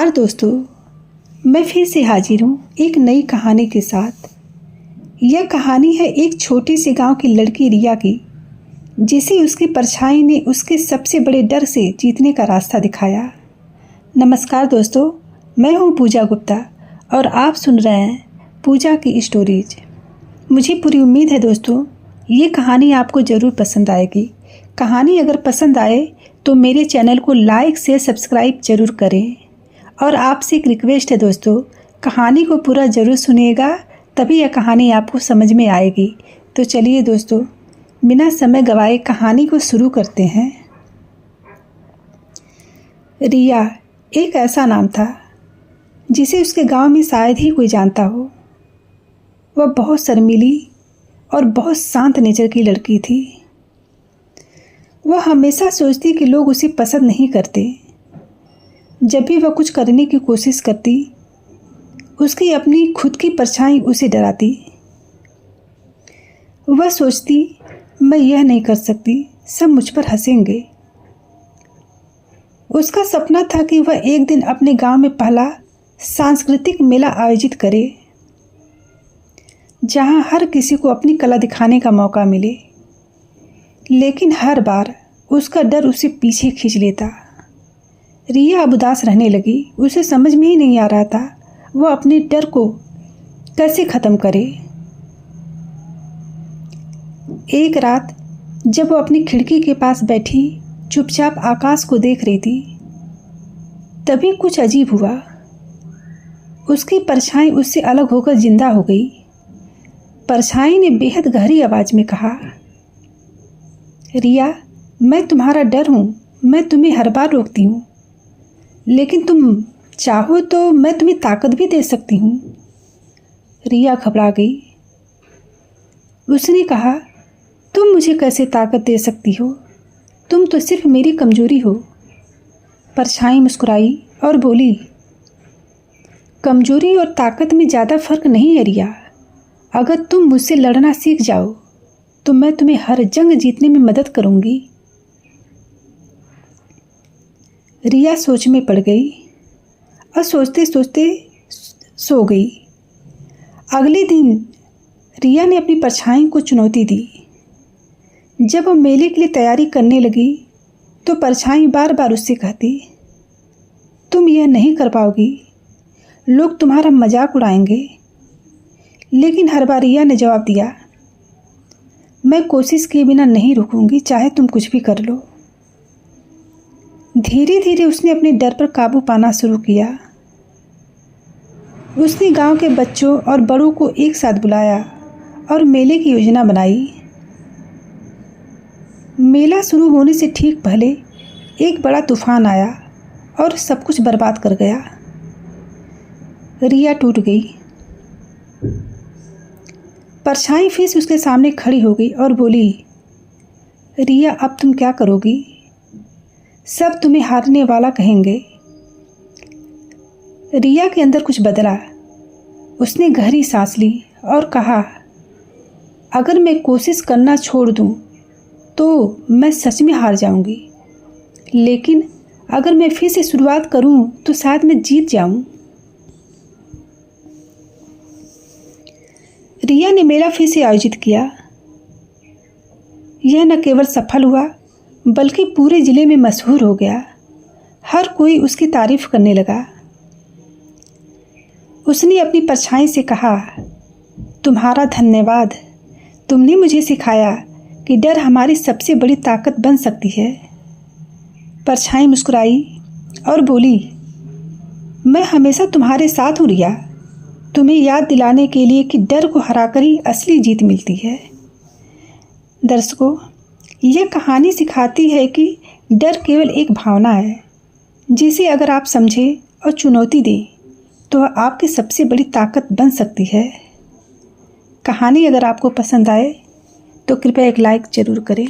और दोस्तों, मैं फिर से हाजिर हूँ एक नई कहानी के साथ। यह कहानी है एक छोटे से गांव की लड़की रिया की, जिसे उसकी परछाई ने उसके सबसे बड़े डर से जीतने का रास्ता दिखाया। नमस्कार दोस्तों, मैं हूँ पूजा गुप्ता और आप सुन रहे हैं पूजा की स्टोरीज। मुझे पूरी उम्मीद है दोस्तों, ये कहानी आपको ज़रूर पसंद आएगी। कहानी अगर पसंद आए तो मेरे चैनल को लाइक शेयर सब्सक्राइब ज़रूर करें। और आपसे एक रिक्वेस्ट है दोस्तों, कहानी को पूरा ज़रूर सुनिएगा, तभी यह कहानी आपको समझ में आएगी। तो चलिए दोस्तों, बिना समय गवाए कहानी को शुरू करते हैं। रिया एक ऐसा नाम था जिसे उसके गांव में शायद ही कोई जानता हो। वह बहुत शर्मीली और बहुत शांत नेचर की लड़की थी। वह हमेशा सोचती कि लोग उसे पसंद नहीं करते। जब भी वह कुछ करने की कोशिश करती, उसकी अपनी खुद की परछाई उसे डराती। वह सोचती, मैं यह नहीं कर सकती, सब मुझ पर हंसेंगे। उसका सपना था कि वह एक दिन अपने गांव में पहला सांस्कृतिक मेला आयोजित करे, जहां हर किसी को अपनी कला दिखाने का मौका मिले। लेकिन हर बार उसका डर उसे पीछे खींच लेता। रिया अब उदास रहने लगी। उसे समझ में ही नहीं आ रहा था वह अपने डर को कैसे ख़त्म करे। एक रात जब वह अपनी खिड़की के पास बैठी चुपचाप आकाश को देख रही थी, तभी कुछ अजीब हुआ। उसकी परछाई उससे अलग होकर जिंदा हो गई। परछाई ने बेहद गहरी आवाज़ में कहा, रिया, मैं तुम्हारा डर हूँ। मैं तुम्हें हर बार रोकती हूँ, लेकिन तुम चाहो तो मैं तुम्हें ताकत भी दे सकती हूँ। रिया घबरा गई। उसने कहा, तुम मुझे कैसे ताकत दे सकती हो? तुम तो सिर्फ मेरी कमजोरी हो। परछाई मुस्कुराई और बोली, कमजोरी और ताकत में ज़्यादा फर्क नहीं है रिया। अगर तुम मुझसे लड़ना सीख जाओ तो मैं तुम्हें हर जंग जीतने में मदद करूँगी। रिया सोच में पड़ गई और सोचते सोचते सो गई। अगले दिन रिया ने अपनी परछाई को चुनौती दी। जब वह मेले के लिए तैयारी करने लगी तो परछाई बार बार उससे कहती, तुम यह नहीं कर पाओगी, लोग तुम्हारा मजाक उड़ाएंगे। लेकिन हर बार रिया ने जवाब दिया, मैं कोशिश किए बिना नहीं रुकूंगी, चाहे तुम कुछ भी कर लो। धीरे धीरे उसने अपने डर पर काबू पाना शुरू किया। उसने गांव के बच्चों और बड़ों को एक साथ बुलाया और मेले की योजना बनाई। मेला शुरू होने से ठीक पहले एक बड़ा तूफान आया और सब कुछ बर्बाद कर गया। रिया टूट गई। परछाई फिर से उसके सामने खड़ी हो गई और बोली, रिया, अब तुम क्या करोगी? सब तुम्हें हारने वाला कहेंगे। रिया के अंदर कुछ बदला। उसने गहरी सांस ली और कहा, अगर मैं कोशिश करना छोड़ दूं तो मैं सच में हार जाऊंगी, लेकिन अगर मैं फिर से शुरुआत करूं तो शायद मैं जीत जाऊं। रिया ने मेला फिर से आयोजित किया। यह न केवल सफल हुआ बल्कि पूरे ज़िले में मशहूर हो गया। हर कोई उसकी तारीफ करने लगा। उसने अपनी परछाई से कहा, तुम्हारा धन्यवाद। तुमने मुझे सिखाया कि डर हमारी सबसे बड़ी ताकत बन सकती है। परछाई मुस्कुराई और बोली, मैं हमेशा तुम्हारे साथ हूँ रिया, तुम्हें याद दिलाने के लिए कि डर को हराकर ही असली जीत मिलती है। दर्शकों, यह कहानी सिखाती है कि डर केवल एक भावना है, जिसे अगर आप समझें और चुनौती दें तो वह आपकी सबसे बड़ी ताकत बन सकती है। कहानी अगर आपको पसंद आए तो कृपया एक लाइक ज़रूर करें।